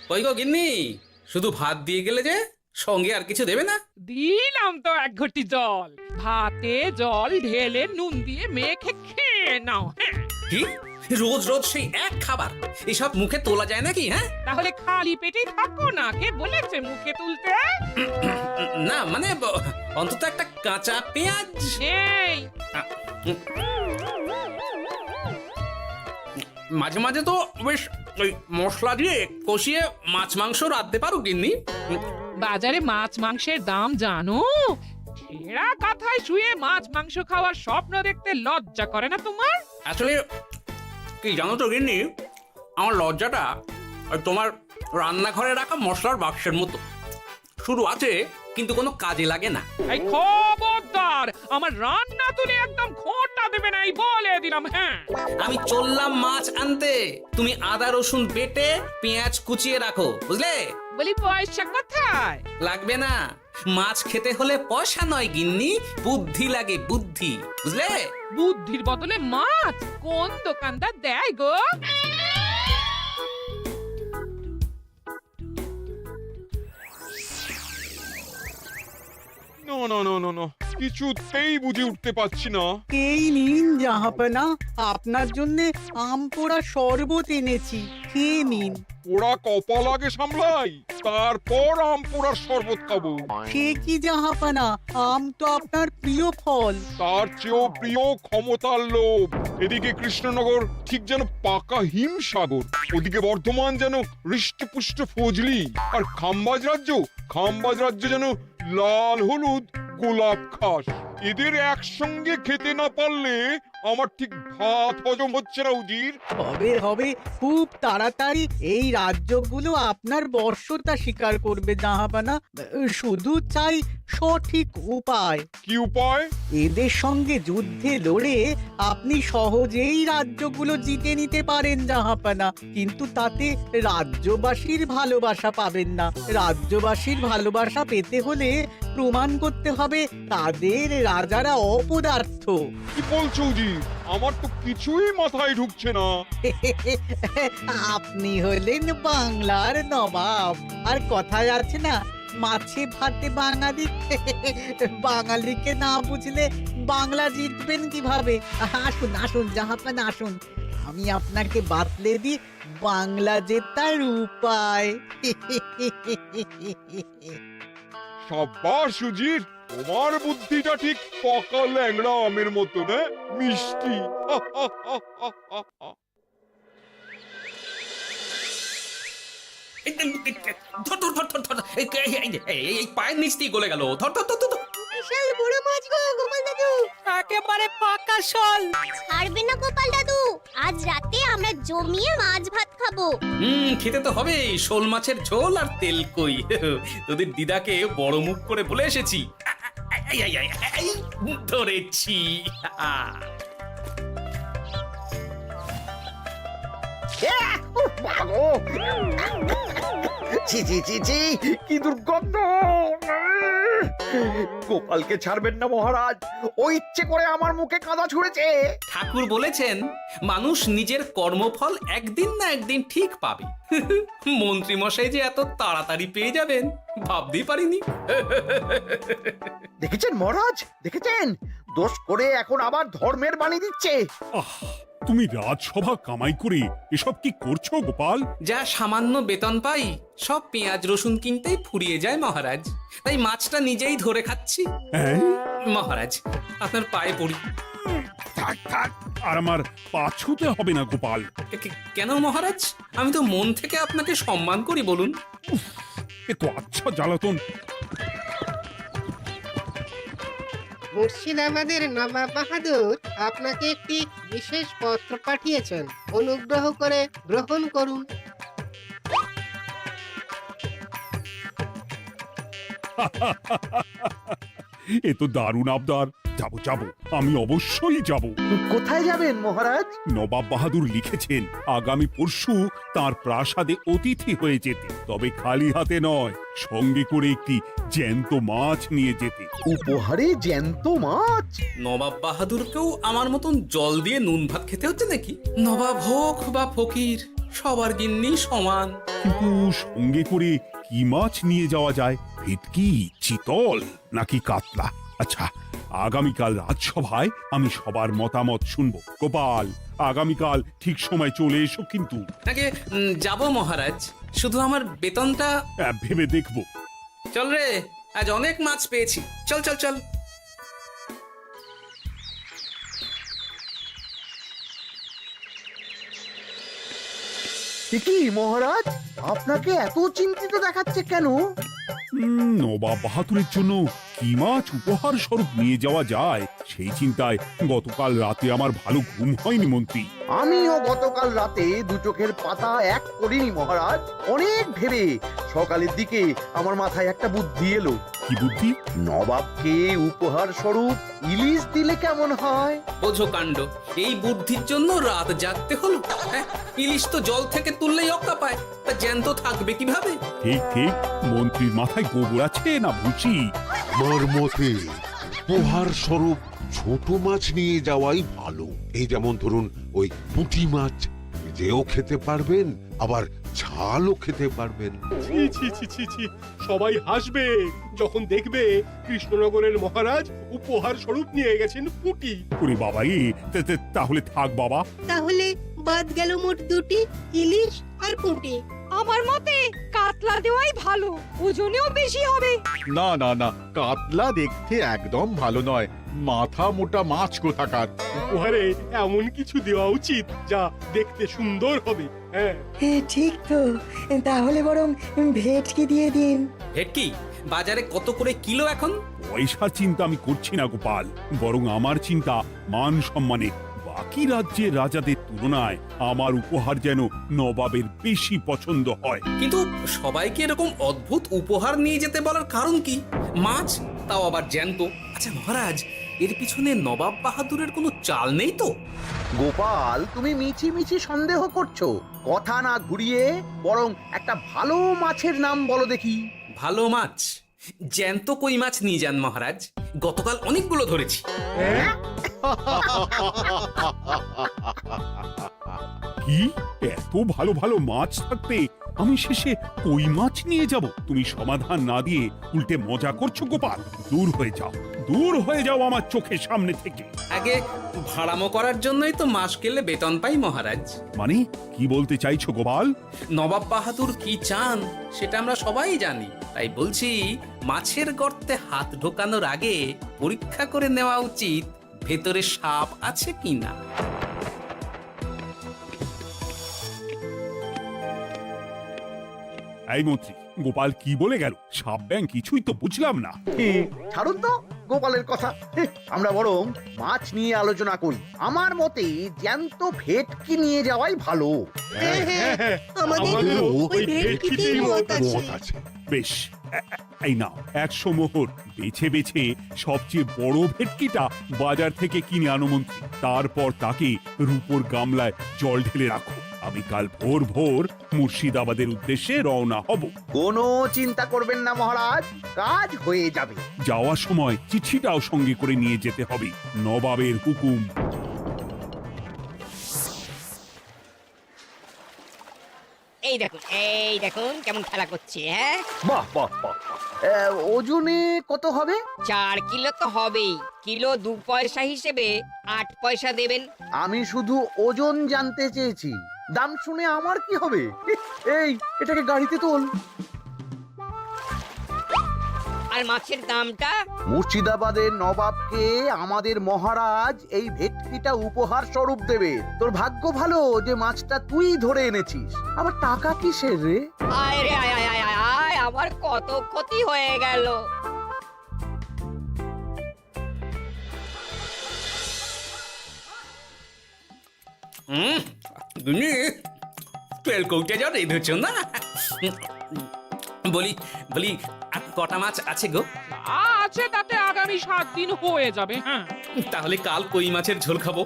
কই গো গিন্নি, শুধু ভাত দিয়ে গেলে যে, সঙ্গে আর কিছু দেবে না? দিলাম তো এক ঘটি জল। ভাতে জল ঢেলে নুন দিয়ে মেখে খেয়ে নাও। হ্যাঁ, কি রোজ রোজ সেই এক খাবার? এসব মুখে তোলা যায় নাকি? হ্যাঁ, তাহলে খালি পেটেই থাকো না, কে বলেছে মুখে তুলতে? না মানে অন্তত একটা কাঁচা পেঁয়াজ। এই মাঝে মাঝে তো বেশ ওই মশলা দিয়ে কষিয়ে মাছ মাংস রাঁধতে পারো গিন্নি। বাজারে মাছ মাংসের দাম জানো? ছেঁড়া কাঁথায় শুয়ে মাছ মাংস খাওয়ার স্বপ্ন দেখতে লজ্জা করে না তোমার? আসলে কি জানো তো গিন্নি, আমার লজ্জাটা ওই তোমার রান্নাঘরে রাখা মশলার বাক্সের মতো, শুধু আছে কিন্তু কোনো কাজে লাগে না। এই খবরদার, আমার রান্না তুলে একদম খোঁটা দেবে না, এই বলে দিলাম। হ্যাঁ, আমি চললাম মাছ আনতে, তুমি আদা রসুন বেটে পেঁয়াজ কুচিয়ে রাখো, বুঝলে? বলি পয়সা কোথায়? লাগবে না, মাছ খেতে হলে পয়সা নয় গিন্নি, বুদ্ধি লাগে, বুদ্ধি, বুঝলে? বুদ্ধির বদলে মাছ কোন দোকানদার দেয় গো? না না না না না, কিছুতেই বুঝে উঠতে পারছি না। এই নিন জাহাপনা, আপনার জন্য আম পোড়া শরবত এনেছি, খেয়ে নিন। ওরা কপাল আগে সামলাই, তারপর আম পোড়ার শরবত খাবো। সে কি জাহাপনা, আম তো আপনার প্রিয় ফল। তার চেয়েও প্রিয় ক্ষমতার লোভ। এদিকে কৃষ্ণনগর ঠিক যেন পাকা হিমসাগর, ওদিকে বর্ধমান যেন হৃষ্টপুষ্ট ফজলি, আর খাম্বাজ রাজ্য যেন লাল হলুদ গোলাপ ঘাস। এদের একসঙ্গে খেতে না পারলে আমার ঠিক ভাত হজম হচ্ছে না উজির। হবে হবে, খুব তাড়াতাড়ি এই রাজ্যগুলো আপনার বর্ষতা স্বীকার করবে জাহাপনা। শুধু চাই সঠিক উপায়। কি উপায়? এদের সঙ্গে যুদ্ধে লড়ে আপনি সহজেই রাজ্যগুলো জিতে নিতে পারেন জাহাপনা, কিন্তু তাতে রাজ্যবাসীর ভালোবাসা পাবেন না। রাজ্যবাসীর ভালোবাসা পেতে হলে প্রমাণ করতে হবে তাদের রাজারা অপদার্থ। কি বলছো উজির? আমার তো কিছুই মাথায় ঢুকছে না। আপনি হলেন বাংলার নবাব, আর কথায় আছে না, মাছে ভাতে বাঙালি। বাঙালিকে না বুঝলে বাংলা জিতবেন কিভাবে? আসুন আসুন জাহাপানা, আসুন, আমি আপনাকে বাতলে দিই বাংলা জেতার উপায়। সাব্বাস উজির, তোমার বুদ্ধিটা ঠিক পাকা ল্যাংড়া আমের মতো, না মিষ্টি। ধর ধর ধর ধর ধর, এই পায়ের নিচ দিয়ে গলে গেল, ধর ধর ধর ধর। বিশাল বড় মাছ গো গোপাল দাদু। একেবারে পাকা শোল। ছাড়বে না গোপাল দাদু, আজ রাতে আমরা জমিয়ে মাছ ভাত খাবো। খেতে তো হবে শোল মাছের ঝোল আর তেল কই। তোদের দিদাকে বড় মুখ করে বলে এসেছি, এই, ধরেছি। ছি ছি ছি ছি, কি দুর্গন্ধ! গোপালকে ছাড়বেন না মহারাজ, ও ইচ্ছে করে আমার মুখে কাদা ছুঁড়েছে। ঠাকুর বলেছেন মানুষ নিজের কর্মফল একদিন না একদিন ঠিক পাবে। মন্ত্রী মশাই যে এত তাড়াতাড়ি পেয়ে যাবেন ভাবতেই পারিনি। দেখেছেন মহারাজ, দেখেছেন? দোষ করে এখন আবার ধর্মের বাণী দিচ্ছে। তুমি রাজসভা কামাই করে এসব কি করছো গোপাল? যা সামান্য বেতন পাই সব পেঁয়াজ রসুন কিনতেই ফুরিয়ে যায় মহারাজ, তাই মাছটা নিজেই ধরে খাচ্ছি। হ্যাঁ? মহারাজ আপনার পায়ে পড়ি। থাক থাক, আর আমার পা ছুঁতে হবে না গোপাল। কেন মহারাজ? আমি তো মন থেকে আপনাকে সম্মান করি, বলুন। এ তো আচ্ছা জ্বালাতন। মুর্শিদাবাদের নবাব বাহাদুর আপনাকে একটি বিশেষ পত্র পাঠিয়েছেন, অনুগ্রহ করে গ্রহণ করুন। এ তো দারুণ আবদার। যাবো যাবো, আমি অবশ্যই যাব। কোথায় যাবেন মহারাজ? নবাব বাহাদুর লিখেছেন আগামী পরশু তার প্রাসাদে অতিথি হয়ে যেতে, তবে খালি হাতে নয়, সঙ্গে করে একটি জ্যান্ত মাছ নিয়ে যেতে। উপহারে জ্যান্ত মাছ? নবাব বাহাদুরকেও আমার মতন জল দিয়ে নুন ভাত খেতে হচ্ছে নাকি? নবাব হোক বা ফকির, সবার গিন্নি সমান। কিন্তু সঙ্গে করে কি মাছ নিয়ে যাওয়া যায়? ভেটকি, চিতল নাকি কাতলা? আচ্ছা, আগামীকাল রাজসভায় আমি সবার মতামত শুনবো। গোপাল, আগামীকাল ঠিক সময় চলে এসো কিন্তু। আগে যাব মহারাজ, শুধু আমার বেতনটা। ভেবে দেখবো। চল রে, আজ অনেক মাছ পেয়েছি। চল চল চল। কি মহারাজ, আপনাকে এত চিন্তিত দেখাচ্ছে কেন? নবাব বাহাদুরের জন্য কি মাছ উপহার স্বরূপ নিয়ে যাওয়া যায় সেই চিন্তায় গতকাল রাতে আমার ভালো ঘুম হয়নি মন্ত্রী। আমিও গতকাল রাতে দু চোখের পাতা এক করিনি মহারাজ। অনেক ভেবে সকালের দিকে আমার মাথায় একটা বুদ্ধি এলো। কি বুদ্ধি? নবাবকে উপহার স্বরূপ ইলিশ দিলে কেমন হয়? বোঝো কাণ্ড, এই বুদ্ধির জন্য রাত জাগতে হলো। হ্যাঁ, ইলিশ তো জল থেকে তুললেই অক্কা পায়, তা জ্যান্ত থাকবে কিভাবে? ঠিক ঠিক, মন্ত্রীর মাথায় গোবর আছে না ভুসি? আমার মতে উপহার স্বরূপ ছোট মাছ নিয়ে যাওয়াই ভালো। এই যেমন ধরুন ওই পুঁটি মাছ, যেও খেতে পারবেন আবার ঝালও খেতে পারবেন। ছি ছি ছি ছি ছি, সবাই হাসবে যখন দেখবে কৃষ্ণনগরের মহারাজ উপহার স্বরূপ নিয়ে গেছেন পুঁটি। ওরে বাবা, তাহলে থাক বাবা। তাহলে বাদ গেল মোট দুটি, ইলিশ আর পুঁটি। আমার মতে কাতলা দেওয়াই ভালো, ওজনেও বেশি হবে। না না না, কাতলা দেখতে একদম ভালো নয়, মাথা মোটা মাছ কোথাকার। উপহারে এমন কিছু দেওয়া উচিত যা দেখতে সুন্দর হবে। হ্যাঁ ঠিক তো, তাহলে বরং ভেটকি দিয়ে দিন। ভেটকি বাজারে কত করে কিলো এখন? পয়সার চিন্তা আমি করছি না গোপাল, বরং আমার চিন্তা মান সম্মানে। বাকি রাজ্যের রাজাদের তুলনায় আমার উপহার যেন নবাবের বেশি পছন্দ হয়। কিন্তু সবাইকে এরকম অদ্ভুত উপহার নিয়ে যেতে বলার কারণ কি? মাছ, তাও আবার জ্যান্ত। আচ্ছা মহারাজ, এর পিছনে নবাব বাহাদুরের কোনো চাল নেই তো? গোপাল, তুমি মিছি মিছি সন্দেহ করছো। কথা না ঘুরিয়ে বরং একটা ভালো মাছের নাম বলো দেখি। ভালো মাছ? জ্যান্ত কই মাছ নিয়ে যান মহারাজ, গতকাল অনেকগুলো ধরেছি। কি, এত ভালো ভালো মাছ থাকতে আমি শেষে কই মাছ নিয়ে যাব? তুমি সমাধান না দিয়ে উল্টে মজা করছো গোপাল। দূর হয়ে যাও, দূর হয়ে যাও আমার চোখের সামনে থেকে। আগে ভাড়ামো করার জন্যই তো মাস গেলে বেতন পাই মহারাজ। মানে কি বলতে চাইছো গোপাল? নবাব বাহাদুর কি চান সেটা আমরা সবাই জানি, তাই বলছি মাছের গর্তে হাত ঢোকানোর আগে পরীক্ষা করে নেওয়া উচিত ভেতরে সাপ আছে কিনা। এই মন্ত্রী, গোপাল কি বলে গেল? সাপ ব্যাং কিছুই তো বুঝলাম না। ছাড়ুন তো গোপালের কথা, আমরা বরং মাছ নিয়ে আলোচনা করি। আমার মতে জ্যান্ত ভেটকি নিয়ে যাওয়াই ভালো। আমাদের ওই ভেটকিতেই মত আছে। বেশ, এই নাও 100 মোহর। বেছে বেছে সবচেয়ে বড় ভেটকিটা বাজার থেকে কিনে আনো মন্ত্রী। তারপর তাকে রূপোর গামলায় জল ঢেলে রাখো। আমি কাল ভোর ভোর মুর্শিদাবাদের উদ্দেশ্যে রওনা হব। কোনো চিন্তা করবেন না মহারাজ, কাজ হয়ে যাবে। যাওয়ার সময় চিঠিটাও সঙ্গে করে নিয়ে যেতে হবে। নবাবের হুকুম। এই দেখুন কেমন খেলা করছে। হ্যাঁ, বাহ বাহ বাহ। ওজনে কত হবে? 4 কিলো তো হবেই। কিলো 2 পয়সা হিসেবে 8 পয়সা দেবেন। আমি শুধু ওজন জানতে চেয়েছি, দাম শুনে আমার কি হবে? এই, এটাকে গাড়িতে তোল। আর মাছের দামটা? মুর্শিদাবাদের নবাবকে আমাদের মহারাজ এই ভেটকিটা উপহার স্বরূপ দেবে। তোর ভাগ্য ভালো যে মাছটা তুই ধরে এনেছিস। আবার টাকা কিসের রে? আয় রে আয় আয় আয় আয় আয়, আমার কত ক্ষতি হয়ে গেল। তেল কৌটে যা রেঁধেছ না। বলি বলি আর কটা মাছ আছে গো? আছে তাতে আগামী 7 দিন হয়ে যাবে। হ্যাঁ, তাহলে কাল কই মাছের ঝোল খাবো,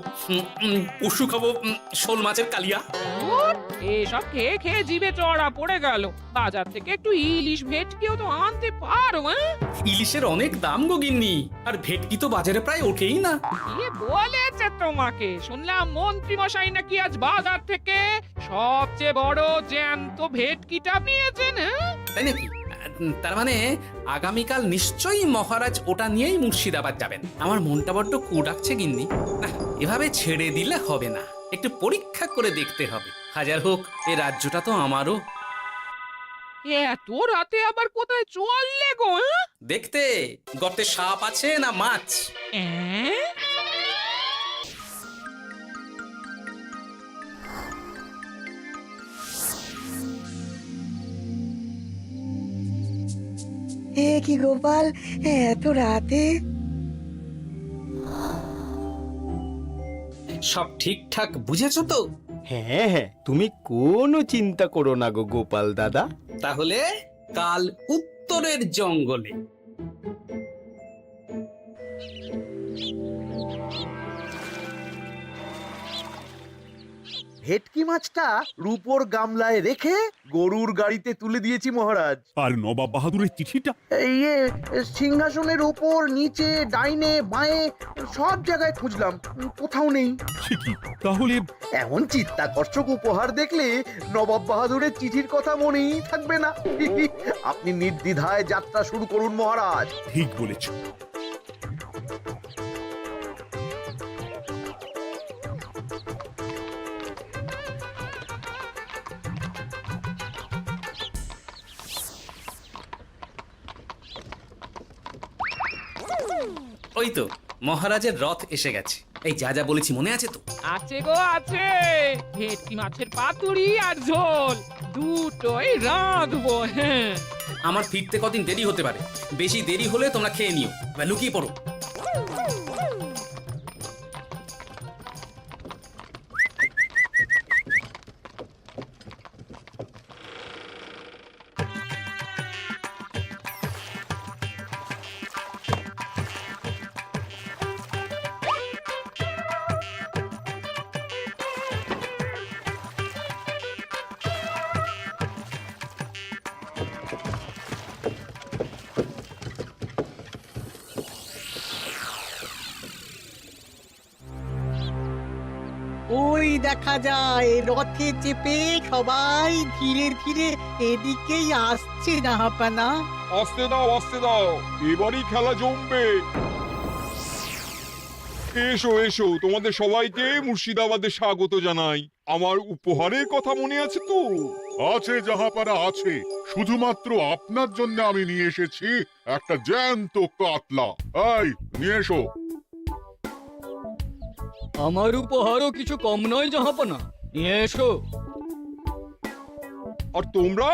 পরশু খাবো শোল মাছের কালিয়া। এসব খেয়ে খেয়ে জিভে চড়া পড়ে গেল। বাজার থেকে একটু ইলিশ ভেটকিও তো আনতে পারো। ইলিশের অনেক দাম গো গিন্নি, আর ভেটকি তো বাজারে প্রায় ওঠেই না। কে বলেছে তোমাকে? শুনলাম মন্ত্রী মশাই নাকি আজ বাজার থেকে সবচেয়ে বড় জ্যান্ত ভেটকিটা পেয়েছেন, হ্যাঁ? তাই নাকি? তার মানে আগামীকাল নিশ্চয়ই মহারাজ ওটা নিয়েই মুর্শিদাবাদ যাবেন। আমার মনটা বড্ড কু ডাকছে গিন্নি। না, এভাবে ছেড়ে দিলে হবে না, একটু পরীক্ষা করে দেখতে হবে। হাজার হোক এ রাজ্যটা তো আমারও। এত রাতে আবার কোথায় চললে গো, হ্যাঁ? দেখতে গর্তে সাপ আছে না মাছ। অ্যাঁ? এ কি গোপাল, এত রাতে? সব ঠিকঠাক বুঝেছো তো? হ্যাঁ হ্যাঁ, তুমি কোনো চিন্তা করো না গো গোপাল দাদা। তাহলে কাল উত্তরের জঙ্গলে। ভেটকি মাছটা রূপোর গামলায় রেখে গরুর গাড়িতে তুলে দিয়েছি মহারাজ। আর নবাব বাহাদুরের চিঠিটা? ইয়ে, সিংহাসনের ওপর, নিচে, ডাইনে, বাঁয়ে সব জায়গায় খুঁজলাম, কোথাও নেই। সে কি তাহলে? এমন চিত্তাকর্ষক উপহার দেখলে নবাব বাহাদুরের চিঠির কথা মনেই থাকবে না। আপনি নির্দ্বিধায় যাত্রা শুরু করুন মহারাজ। ঠিক বলেছ। ওই তো মহারাজের রথ এসে গেছে। এই যা যা বলেছি মনে আছে তো? আছে গো আছে, ভেটকি মাছের পাতুরি আর ঝোল দুটোই রাঁধবো, হ্যাঁ। আমার ফিরতে কদিন দেরি হতে পারে, বেশি দেরি হলে তোমরা খেয়ে নিও, এবার লুকিয়ে পড়ো। ওই দেখা যায় রথে চেপে সবাই ধীরে ধীরে এদিকেই আসছে জাহাপানা। আসতে দাও, আসতে দাও, এবারই খেলা জমবে। এসো এসো, তোমাদের সবাইকে মুর্শিদাবাদে স্বাগত জানাই। আমার উপহারের কথা মনে আছে তো? আছে জাহাপানা আছে, শুধুমাত্র আপনার জন্য আমি নিয়ে এসেছি একটা জ্যান্ত কাতলা। এই নিয়ে এসো। আমার উপহারও কিছু কম নয় জাহাপানা, নিয়ে এসো। আর তোমরা?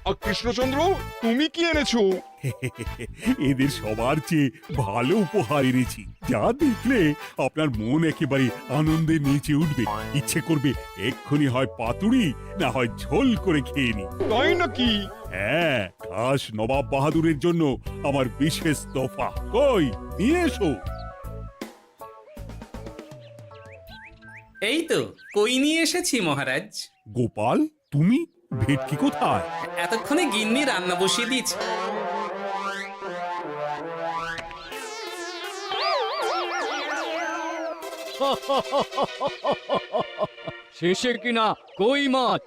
আর কৃষ্ণচন্দ্র, তুমি কি এনেছো? এদের সবার চেয়ে ভালো উপহার এনেছি, যা দেখলে আপনার মন একেবারে আনন্দে নেচে উঠবে। ইচ্ছে করবে এক্ষুনি হয় পাতুরি না হয় ঝোল করে খেয়ে নি। তাই নাকি? হ্যাঁ, খাস নবাব বাহাদুরের জন্য আমার বিশেষ তোফা। কই নিয়ে এসো। এই তো কই নিয়ে এসেছি মহারাজ। গোপাল, তুমি? ভেটকি কোথায়? এতক্ষণে গিন্নি রান্না বসিয়ে দিয়েছে। শেষে কিনা কই মাছ?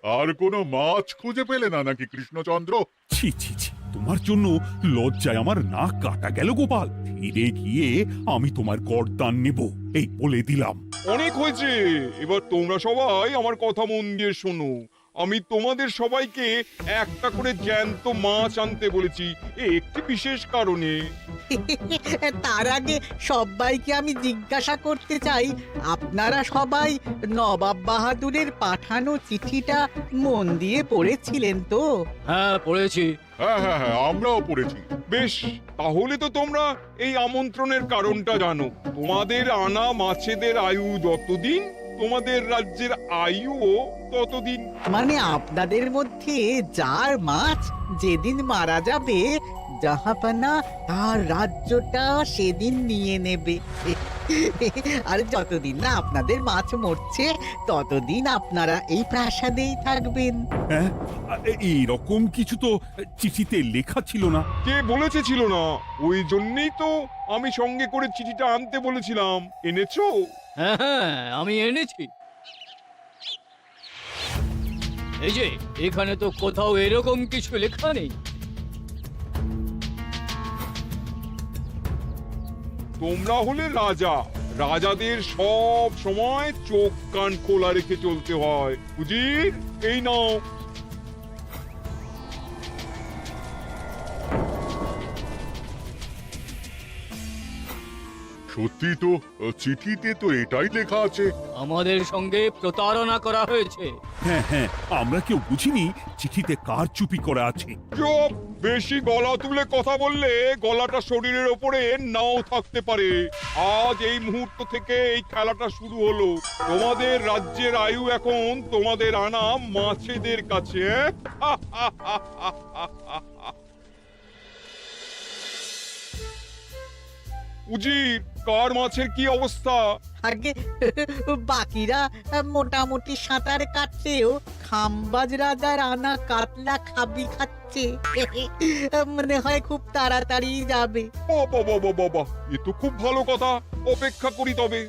আর কোনো মাছ খুঁজে পেলে না নাকি কৃষ্ণচন্দ্র? ছি ছি ছি, তোমার জন্য লজ্জায় আমার নাক কাটা গেল গোপাল। ফিরে গিয়ে আমি তোমার গর্দান নেব, এই বলে দিলাম। অনেক হয়েছে, এবার তোমরা সবাই আমার কথা মন দিয়ে শোনো। আমি তোমাদের সবাইকে একটা করে জ্যান্ত মাছ আনতে বলেছি, একটি বিশেষ কারণে। তার আগে সবাইকে আমি জিজ্ঞাসা করতে চাই, আপনারা সবাই নবাব বাহাদুরের পাঠানো চিঠিটা মন দিয়ে পড়েছিলেন তো? হ্যাঁ পড়েছি। হ্যাঁ হ্যাঁ হ্যাঁ, আমরাও পড়েছি। বেশ, তাহলে তো তোমরা এই আমন্ত্রণের কারণটা জানো। তোমাদের আনা মাছেদের আয়ু যতদিন, তোমাদের রাজ্যের আয়ুও ততদিন। মানে আপনাদের মধ্যে যার মাছ যেদিন মারা যাবে, জাহাপানা তার রাজ্যটা সেদিন নিয়ে নেবে। আর যতদিন না আপনাদের মাছ মরছে ততদিন আপনারা এই প্রাসাদেই থাকবেন। হ্যাঁ, এইরকম কিছু তো চিঠিতে লেখা ছিল না। কে বলেছে ছিল না? ওই জন্যই তো আমি সঙ্গে করে চিঠিটা আনতে বলেছিলাম। এনেছো? হ্যাঁ হ্যাঁ, আমি এনেছি। এই যে এখানে তো কোথাও এরকম কিছু লেখা নেই। তোমরা হলে রাজা, রাজাদের সব সময় চোখ কান খোলা রেখে চলতে হয়। উজির, এই নাও। সত্যি তো, চিঠিতে তো এটাই লেখা আছে। আমাদের সঙ্গে প্রতারণা করা হয়েছে। হ্যাঁ হ্যাঁ, আমরা কেউ বুঝিনি চিঠিতে কার চুপি করা আছে। চুপ! বেশি গলা তুলে কথা বললে গলাটা শরীরের ওপরে নাও থাকতে পারে। আজ এই মুহূর্ত থেকে এই খেলাটা শুরু হলো। তোমাদের রাজ্যের আয়ু এখন তোমাদের আনা মাছেদের কাছে। উজির, কার মাছের কি অবস্থা? আগে বাকিরা মোটামুটি সাঁতার কাটলেও খাম্বাজ রাজার আনা কাতলা খাবি খাচ্ছে। মনে হয় খুব তাড়াতাড়ি যাবে। বাবা বাবা বাবা, এ তো খুব ভালো কথা। অপেক্ষা করি তবে।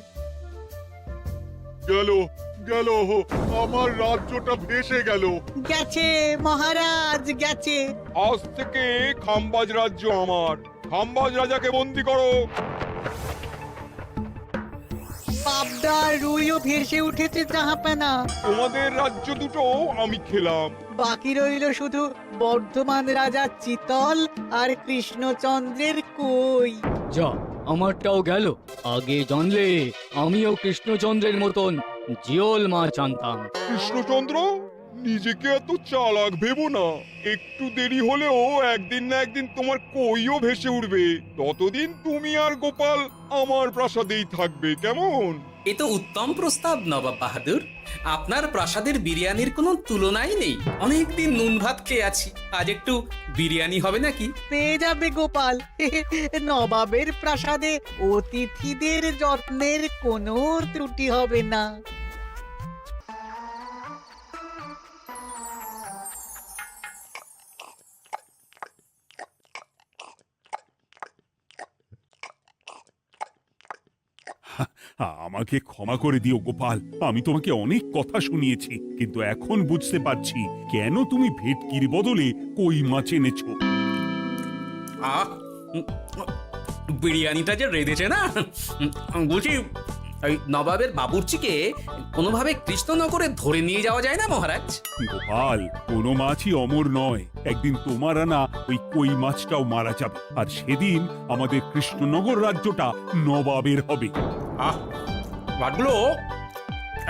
গেল গেল, আমার রাজ্যটা ভেসে গেল। গেছে মহারাজ, গেছে। আজ থেকে খাম্বাজ রাজ্য আমার। খাম্বাজ রাজাকে বন্দি করো। পাবদার রুইও ভেসে উঠেছে জাহাপানা। তোমাদের রাজ্য দুটো আমি খেলাম। বাকি রইল শুধু বর্ধমান রাজা চিতল আর কৃষ্ণচন্দ্রের কই। যা, আমারটাও গেল। আগে জানলে আমিও কৃষ্ণচন্দ্রের মতন জিওল মাছ আনতাম। কৃষ্ণচন্দ্র, নিজেকে এত চালাক ভেবো না। একটু দেরি হলেও একদিন না একদিন তোমার কইও ভেসে উঠবে। ততদিন তুমি আর গোপাল আমার প্রাসাদেই থাকবে, কেমন? এ তো উত্তম প্রস্তাব নবাব বাহাদুর। আপনার প্রাসাদের বিরিয়ানির কোনো তুলনাই নেই। অনেকদিন নুন ভাত খেয়ে আছি, আজ একটু বিরিয়ানি হবে নাকি? পেয়ে যাবে গোপাল। নবাবের প্রাসাদে অতিথিদের যত্নের কোনো ত্রুটি হবে না। আমাকে ক্ষমা করে দিও গোপাল, আমি তোমাকে অনেক কথা শুনিয়েছি, কিন্তু এখন বুঝতে পারছি কেন তুমি ভেটকির বদলে কই মাছ এনেছো। আহ, বিরিয়ানিটা যে রেঁধেছে না, বলছি এই নবাবের বাবুর্চিকে কোনোভাবে কৃষ্ণনগরে ধরে নিয়ে যাওয়া যায় না মহারাজ? গোপাল, কোনো মাছই অমর নয়। একদিন তোমার আনা ওই কই মাছটাও মারা যাবে, আর সেদিন আমাদের কৃষ্ণনগর রাজ্যটা নবাবের হবে। আহ, মাছগুলো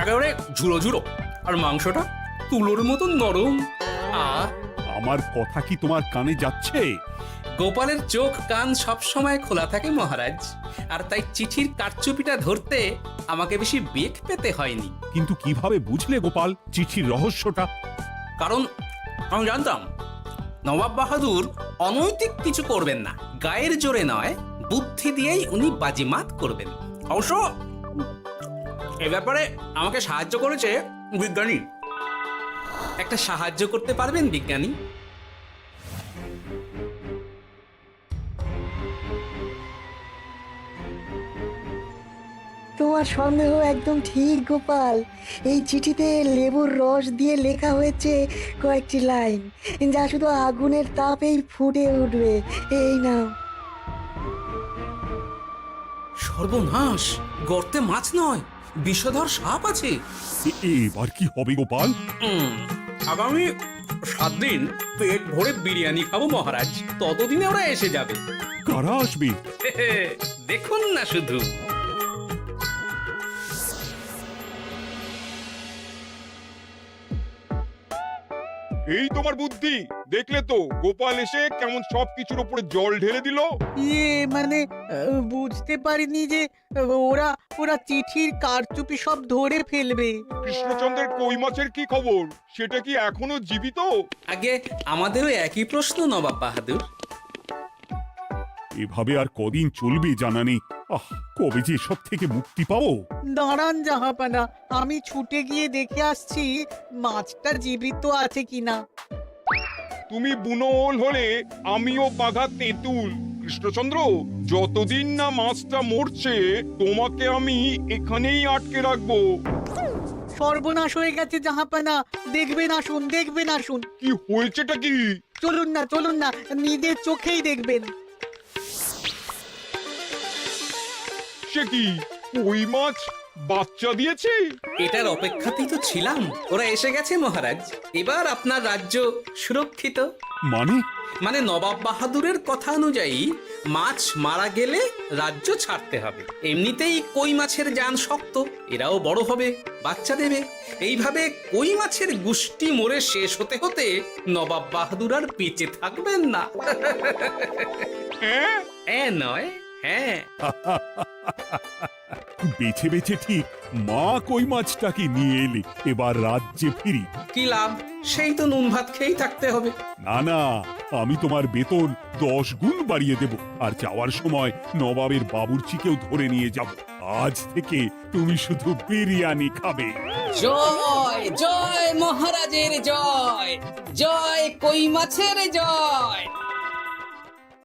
একেবারে ঝুড়ো ঝুড়ো, আর মাংসটা তুলোর মতন নরম। আহ, আমার কথা কি তোমার কানে যাচ্ছে? গোপালের চোখ কান সব সময় খোলা থাকে মহারাজ, আর তাই চিঠির কারচুপিটা ধরতে আমাকে বেশি বেগ পেতে হয়নি। কিন্তু কিভাবে বুঝলে গোপাল চিঠির রহস্যটা? কারণ আমি জানতাম নবাব বাহাদুর অনৈতিক কিছু করবেন না। গায়ের জোরে নয়, বুদ্ধি দিয়েই উনি বাজিমাত করবেন। অবশ্য এ ব্যাপারে আমাকে সাহায্য করেছে বিজ্ঞানী। একটা সাহায্য করতে পারবেন বিজ্ঞানী? তোমার সন্দেহ একদম ঠিক গোপাল। এই চিঠিতে লেবুর রস দিয়ে লেখা হয়েছে কয়েকটি লাইন, যা শুধু আগুনের তাপেই ফুটে উঠবে। এই নাও। সর্বনাশ! গর্তে মাছ নয়, বিষধর সাপ আছে। এবার কি হবে গোপাল? আগামী 7 দিন পেট ভরে বিরিয়ানি খাবো মহারাজ। ততদিনে ওরা এসে যাবে। কারা আসবে? দেখুন না শুধু। এই তোমার বুদ্ধি, দেখলে তো গোপাল এসে কেমন সবকিছুর উপরে জল ঢেলে দিল। মানে বুঝতে পারিনি যে ওরা ওরা চিঠির কারচুপি সব ধরে ফেলবে। কৃষ্ণচন্দ্রের কই মাছের কি খবর? সেটা কি এখনো জীবিত? আগে আমাদেরও একই প্রশ্ন নবাব বাহাদুর। এভাবে আর কদিন চলবে জানা নেই। কবে যে সব থেকে মুক্তি পাবো। দাঁড়ান জাহাপানা, আমি ছুটে গিয়ে দেখে আসছি মাছটা জীবিত আছে কিনা। তুমি বুনোল হলে আমিও বাঘা তেঁতুল। কৃষ্ণচন্দ্র, যতদিন না মাছটা মরছে তোমাকে আমি এখানেই আটকে রাখবো। সর্বনাশ হয়ে গেছে জাহাপানা, দেখবেন আসুন, দেখবেন আসুন। কি হয়েছেটা কি? চলুন না, নিজের চোখেই দেখবেন। সে কি, কই মাছ বাচ্চা দিয়েছে? এটার অপেক্ষাতেই তো ছিলাম। ওরা এসে গেছে মহারাজ। এবার আপনার রাজ্য সুরক্ষিত। মানে নবাব বাহাদুরের কথা অনুযায়ী মাছ মারা গেলে রাজ্য ছাড়তে হবে। এমনিতেই কই মাছের জান শক্ত, এরাও বড় হবে, বাচ্চা দেবে। এইভাবে কই মাছের গুষ্টি মরে শেষ হতে হতে নবাব বাহাদুর আর বেঁচে থাকবেন না। হ্যাঁ নয়, হ্যাঁ। বেছে বেছে ঠিক মা কই মাছটাকে নিয়ে এলে। এবার রাজ্যে ফিরি। কি লাভ? সেই তো নুন ভাত খেয়েই থাকতে হবে। না, আমি তোমার বেতন 10 গুণ বাড়িয়ে দেব। আর যাওয়ার সময় নবাবের বাবুর্চিকেও ধরে নিয়ে যাব। আজ থেকে তুমি শুধু বিরিয়ানি খাবে। জয় জয় মহারাজের জয়, জয় কই মাছের জয়।